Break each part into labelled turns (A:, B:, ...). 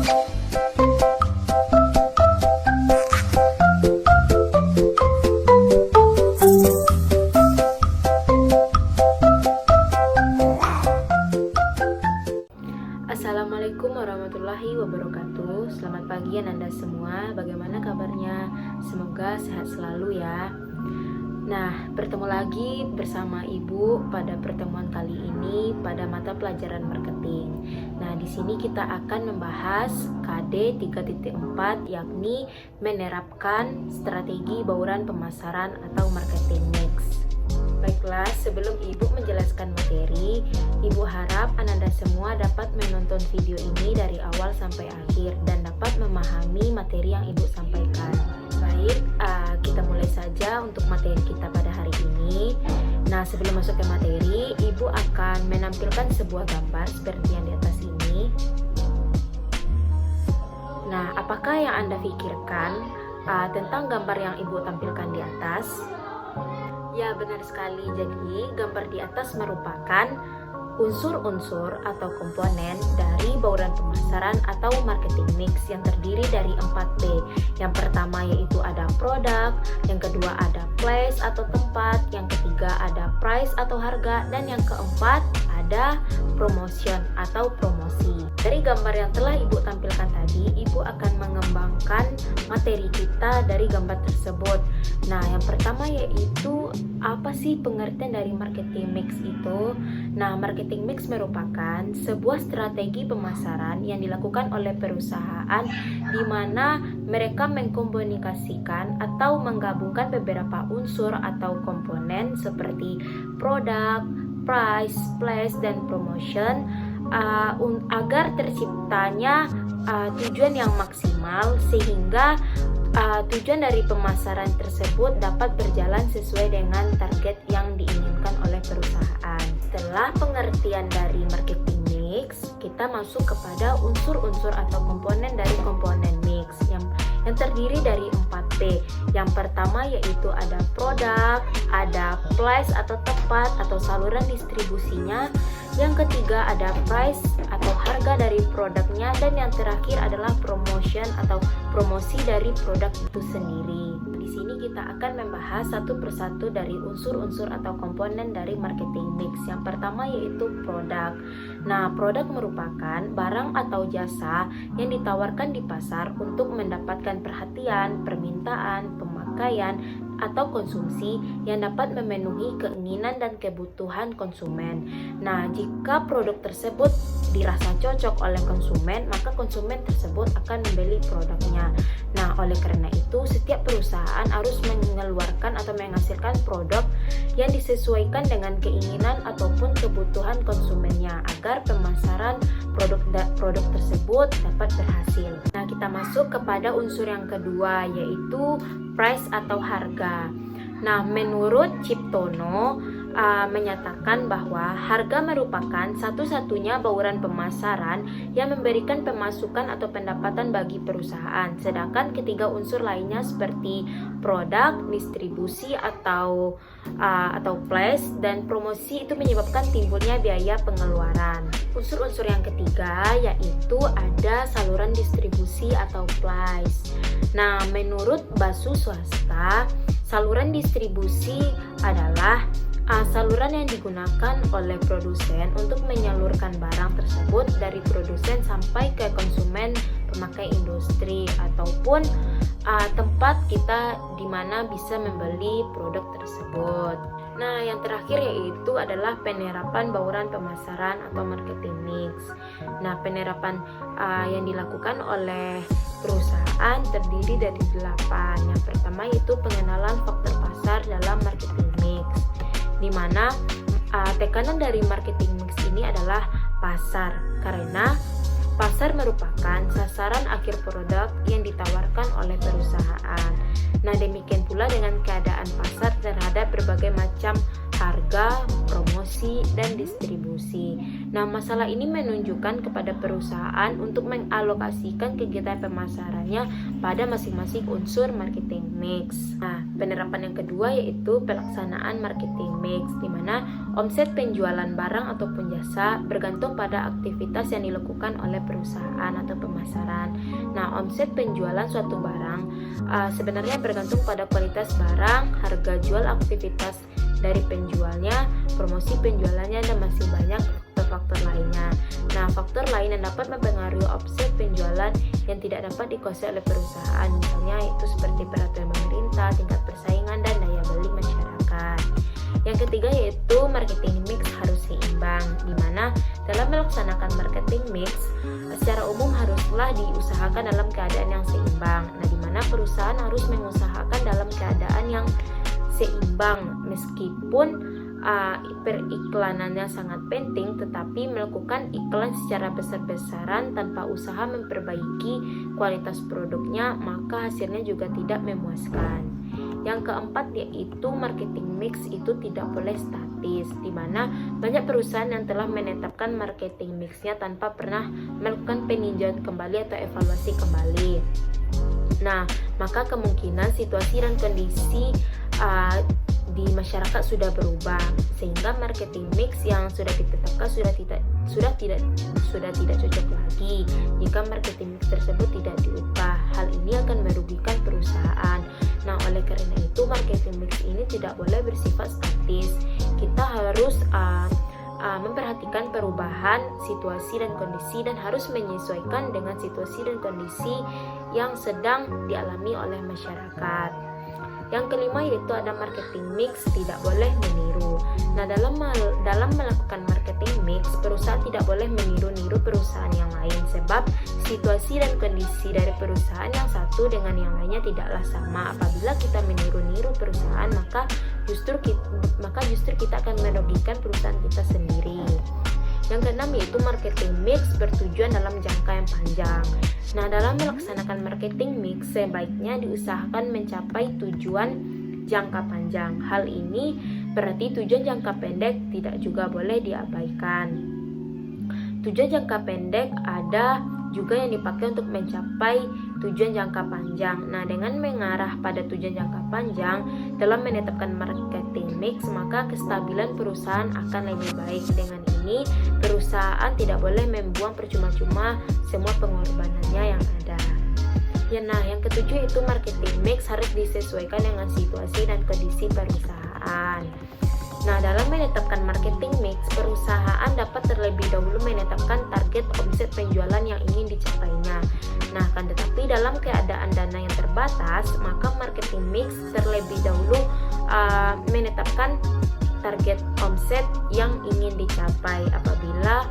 A: Assalamualaikum warahmatullahi wabarakatuh. Selamat pagi Anda semua. Bagaimana kabarnya? Semoga sehat selalu ya. Nah, bertemu lagi bersama Ibu pada pertemuan kali ini pada mata pelajaran marketing. Nah, di sini kita akan membahas KD 3.4, yakni menerapkan strategi bauran pemasaran atau marketing mix. Baiklah, sebelum Ibu menjelaskan materi, Ibu harap Anda semua dapat menonton video ini dari awal sampai akhir dan dapat memahami materi yang Ibu sampaikan. Baik, kita mulai saja untuk materi kita pada hari ini. Nah, sebelum masuk ke materi, Ibu akan menampilkan sebuah gambar seperti yang di atas ini. Nah, apakah yang Anda pikirkan tentang gambar yang Ibu tampilkan di atas? Ya, benar sekali. Jadi, gambar di atas merupakan unsur-unsur atau komponen dari bauran pemasaran atau marketing mix yang terdiri dari 4P. Yang pertama yaitu ada produk, yang kedua ada place atau tempat, yang ketiga ada price atau harga, dan yang keempat ada promotion atau promosi. Dari gambar yang telah Ibu tampilkan tadi, Ibu akan mengembangkan materi kita dari gambar tersebut. Nah, yang pertama yaitu apa sih pengertian dari marketing mix itu? Nah, marketing mix merupakan sebuah strategi pemasaran yang dilakukan oleh perusahaan di mana mereka mengkomunikasikan atau menggabungkan beberapa unsur atau komponen seperti produk, price, place, dan promotion agar terciptanya tujuan yang maksimal sehingga tujuan dari pemasaran tersebut dapat berjalan sesuai dengan target yang diinginkan oleh perusahaan. Setelah pengertian dari marketing mix, kita masuk kepada unsur-unsur atau komponen dari komponen mix yang terdiri dari 4P. Yang pertama yaitu ada produk, ada place atau tempat atau saluran distribusinya. Yang ketiga ada price atau harga dari produknya, dan yang terakhir adalah promotion atau promosi dari produk itu sendiri. Di sini kita akan membahas satu persatu dari unsur-unsur atau komponen dari marketing mix. Yang pertama yaitu produk. Nah, produk merupakan barang atau jasa yang ditawarkan di pasar untuk mendapatkan perhatian, permintaan, pemakaian, atau konsumsi yang dapat memenuhi keinginan dan kebutuhan konsumen. Nah, jika produk tersebut dirasa cocok oleh konsumen, maka konsumen tersebut akan membeli produknya. Nah, oleh karena itu, setiap perusahaan harus mengeluarkan atau menghasilkan produk yang disesuaikan dengan keinginan ataupun kebutuhan konsumennya agar pemasaran produk tersebut dapat berhasil. Nah, kita masuk kepada unsur yang kedua yaitu price atau harga. Nah, menurut Ciptono menyatakan bahwa harga merupakan satu-satunya bauran pemasaran yang memberikan pemasukan atau pendapatan bagi perusahaan. Sedangkan ketiga unsur lainnya seperti produk, distribusi atau place, dan promosi itu menyebabkan timbulnya biaya pengeluaran. Unsur-unsur yang ketiga yaitu ada saluran distribusi atau place. Nah, menurut Basu Swasta, saluran distribusi adalah saluran yang digunakan oleh produsen untuk menyalurkan barang tersebut dari produsen sampai ke konsumen pemakai industri ataupun tempat kita di mana bisa membeli produk tersebut. Nah, yang terakhir yaitu adalah penerapan bauran pemasaran atau marketing mix. Nah, penerapan yang dilakukan oleh perusahaan terdiri dari 8. Yang pertama yaitu pengenalan faktor pasar dalam marketing mix, di mana tekanan dari marketing mix ini adalah pasar, karena pasar merupakan sasaran akhir produk yang ditawarkan oleh perusahaan. Nah, demikian pula dengan keadaan pasar terhadap berbagai macam harga, promosi, dan distribusi. Nah, masalah ini menunjukkan kepada perusahaan untuk mengalokasikan kegiatan pemasarannya pada masing-masing unsur marketing mix. Nah, penerapan yang kedua yaitu pelaksanaan marketing mix, di mana omset penjualan barang ataupun jasa bergantung pada aktivitas yang dilakukan oleh perusahaan atau pemasaran. Nah, omset penjualan suatu barang sebenarnya bergantung pada kualitas barang, harga jual, aktivitas dari penjualnya, promosi penjualannya, dan masih banyak faktor lainnya. Nah, faktor lain yang dapat mempengaruhi omset penjualan yang tidak dapat dikuasai oleh perusahaan, misalnya itu seperti peraturan pemerintah, tingkat persaingan, dan daya beli masyarakat. Yang ketiga yaitu marketing mix harus seimbang, di mana dalam melaksanakan marketing mix secara umum haruslah diusahakan dalam keadaan yang seimbang. Nah, di mana perusahaan harus mengusahakan dalam keadaan yang seimbang meskipun periklanannya sangat penting, tetapi melakukan iklan secara besar-besaran tanpa usaha memperbaiki kualitas produknya, maka hasilnya juga tidak memuaskan. Yang keempat yaitu marketing mix itu tidak boleh statis, di mana banyak perusahaan yang telah menetapkan marketing mixnya tanpa pernah melakukan peninjauan kembali atau evaluasi kembali. Nah, maka kemungkinan situasi dan kondisi di masyarakat sudah berubah, sehingga marketing mix yang sudah ditetapkan sudah tidak cocok lagi jika marketing mix tersebut tidak diubah. Hal ini akan merugikan perusahaan. Nah, oleh karena itu marketing mix ini tidak boleh bersifat statis. Kita harus memperhatikan perubahan situasi dan kondisi dan harus menyesuaikan dengan situasi dan kondisi yang sedang dialami oleh masyarakat. Yang kelima yaitu ada marketing mix tidak boleh meniru. Nah, dalam melakukan marketing mix, perusahaan tidak boleh meniru-niru perusahaan yang lain, sebab situasi dan kondisi dari perusahaan yang satu dengan yang lainnya tidaklah sama. Apabila kita meniru-niru perusahaan, maka justru kita akan merugikan perusahaan kita sendiri. Yang keenam yaitu marketing mix bertujuan dalam jangka yang panjang. Nah, dalam melaksanakan marketing mix sebaiknya diusahakan mencapai tujuan jangka panjang. Hal ini berarti tujuan jangka pendek tidak juga boleh diabaikan. Tujuan jangka pendek ada juga yang dipakai untuk mencapai tujuan jangka panjang. Nah, dengan mengarah pada tujuan jangka panjang dalam menetapkan marketing mix, maka kestabilan perusahaan akan lebih baik. Dengan ini, perusahaan tidak boleh membuang percuma-cuma semua pengorbanannya yang ada. Nah, yang ketujuh itu marketing mix harus disesuaikan dengan situasi dan kondisi perusahaan. Nah, dalam menetapkan marketing mix, perusahaan dapat terlebih dahulu menetapkan target omset penjualan yang ingin dicapainya. Nah, akan tetapi dalam keadaan dana yang terbatas, maka marketing mix terlebih dahulu menetapkan target omset yang ingin dicapai apabila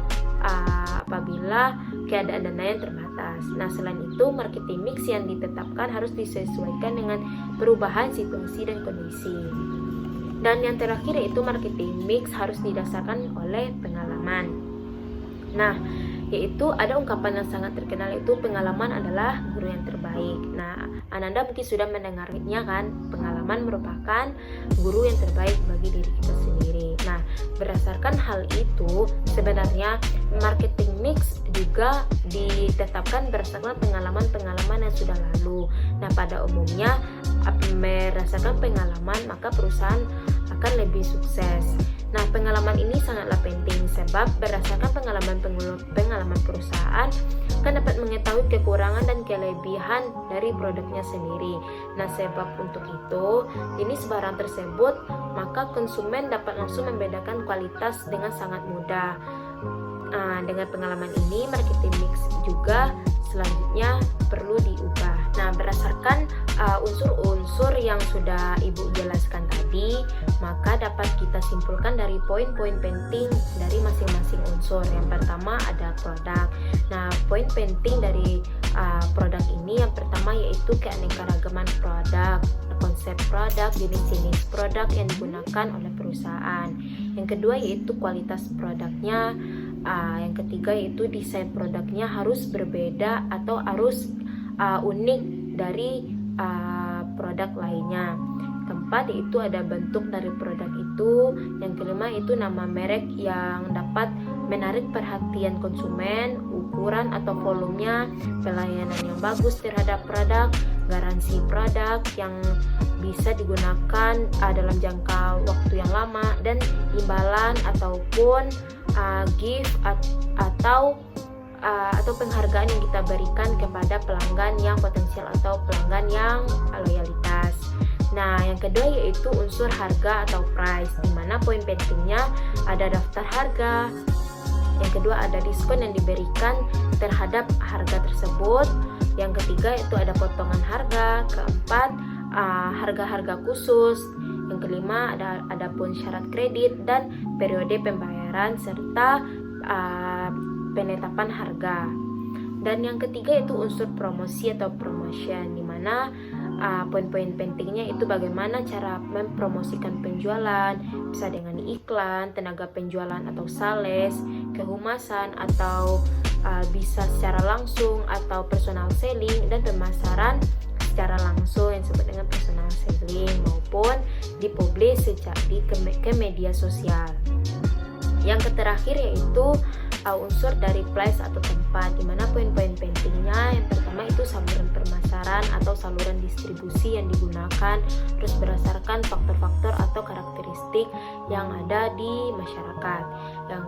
A: keadaan dana yang terbatas. Nah, selain itu marketing mix yang ditetapkan harus disesuaikan dengan perubahan situasi dan kondisi. Dan yang terakhir yaitu marketing mix harus didasarkan oleh pengalaman. Nah, yaitu ada ungkapan yang sangat terkenal yaitu pengalaman adalah guru yang terbaik. Nah, Ananda mungkin sudah mendengarnya kan, pengalaman merupakan guru yang terbaik bagi diri kita sendiri. Nah, berdasarkan hal itu sebenarnya marketing mix juga ditetapkan berdasarkan pengalaman-pengalaman yang sudah lalu. Nah, pada umumnya berdasarkan pengalaman maka perusahaan akan lebih sukses. Nah, pengalaman ini sangatlah penting sebab berdasarkan pengalaman perusahaan kan dapat mengetahui kekurangan dan kelebihan dari produknya sendiri. Nah, sebab untuk itu jenis barang tersebut maka konsumen dapat langsung membedakan kualitas dengan sangat mudah. Dengan pengalaman ini marketing mix juga selanjutnya perlu diubah. Nah, berdasarkan unsur-unsur yang sudah Ibu jelaskan tadi, maka dapat kita simpulkan dari poin-poin penting dari masing-masing unsur. Yang pertama ada produk. Nah, poin penting dari produk ini yang pertama yaitu keanekaragaman produk, konsep produk, jenis-jenis produk yang digunakan oleh perusahaan. Yang kedua yaitu kualitas produknya. Yang ketiga yaitu desain produknya harus berbeda atau harus unik dari produk lainnya. keempat yaitu ada bentuk dari produk itu. Yang kelima itu nama merek yang dapat menarik perhatian konsumen, ukuran atau volumenya, pelayanan yang bagus terhadap produk, garansi produk yang bisa digunakan dalam jangka waktu yang lama, dan imbalan ataupun gift atau penghargaan yang kita berikan kepada pelanggan yang potensial atau pelanggan yang loyalitas. Nah, yang kedua yaitu unsur harga atau price, di mana poin pentingnya ada daftar harga. Yang kedua ada diskon yang diberikan terhadap harga tersebut. Yang ketiga itu ada potongan harga. Keempat, harga-harga khusus. Yang kelima ada pun syarat kredit dan periode pembayaran serta penetapan harga. Dan yang ketiga itu unsur promosi atau promotion, di mana poin-poin pentingnya itu bagaimana cara mempromosikan penjualan, bisa dengan iklan, tenaga penjualan atau sales, kehumasan, atau bisa secara langsung atau personal selling, dan pemasaran secara langsung yang disebut dengan personal selling, maupun dipublish ke media sosial. Yang terakhir yaitu unsur dari place atau tempat, di mana poin-poin pentingnya yang pertama itu saluran pemasaran atau saluran distribusi yang digunakan, terus berdasarkan faktor-faktor atau karakteristik yang ada di masyarakat. Yang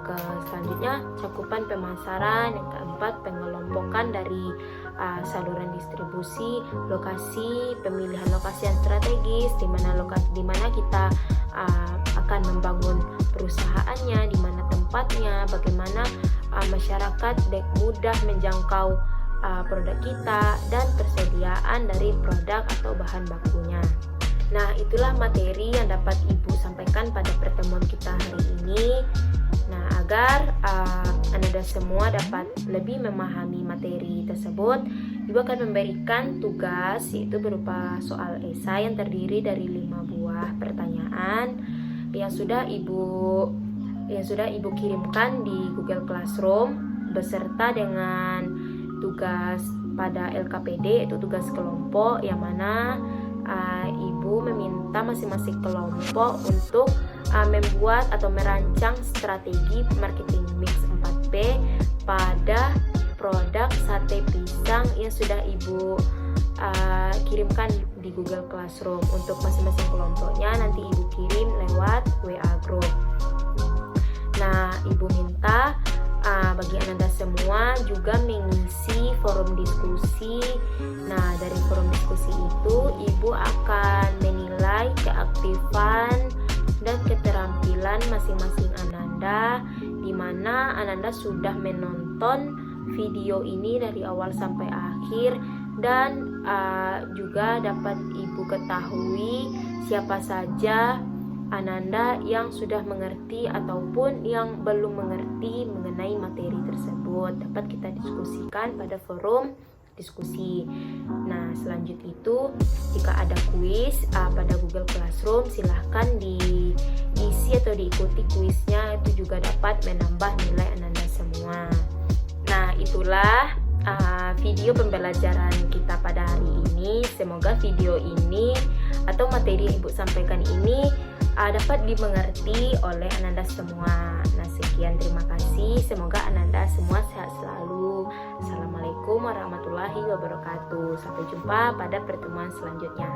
A: selanjutnya cakupan pemasaran. Yang keempat pengelompokan dari saluran distribusi, lokasi, pemilihan lokasi yang strategis, di mana kita akan membangun perusahaannya, di mana tempatnya, bagaimana masyarakat mudah menjangkau produk kita, dan persediaan dari produk atau bahan bakunya. Nah, itulah materi yang dapat Ibu sampaikan pada pertemuan kita hari ini. Nah, agar Anda semua dapat lebih memahami materi tersebut, Ibu akan memberikan tugas, yaitu berupa soal esai yang terdiri dari 5 buah pertanyaan yang sudah Ibu kirimkan di Google Classroom beserta dengan tugas pada LKPD, itu tugas kelompok, yang mana Ibu meminta masing-masing kelompok untuk membuat atau merancang strategi marketing mix 4P pada produk sate pisang yang sudah Ibu kirimkan di Google Classroom. Untuk masing-masing kelompoknya nanti Ibu kirim lewat WA Group. Nah, Ibu minta bagi Anda semua juga mengisi forum diskusi. Nah, dari forum diskusi itu Ibu akan menilai keaktifan dan keterampilan masing-masing Ananda, di mana Ananda sudah menonton video ini dari awal sampai akhir, dan juga dapat Ibu ketahui siapa saja Ananda yang sudah mengerti ataupun yang belum mengerti mengenai materi tersebut. Dapat kita diskusikan pada forum diskusi. Nah, selanjutnya itu jika ada kuis pada Google Classroom, silahkan diisi atau diikuti kuisnya, itu juga dapat menambah nilai Ananda semua. Nah, itulah video pembelajaran kita pada hari ini. Semoga video ini atau materi yang Ibu sampaikan ini dapat dimengerti oleh Ananda semua. Nah, sekian, terima kasih. Semoga Ananda semua sehat selalu. Assalamualaikum warahmatullahi wabarakatuh. Sampai jumpa pada pertemuan selanjutnya.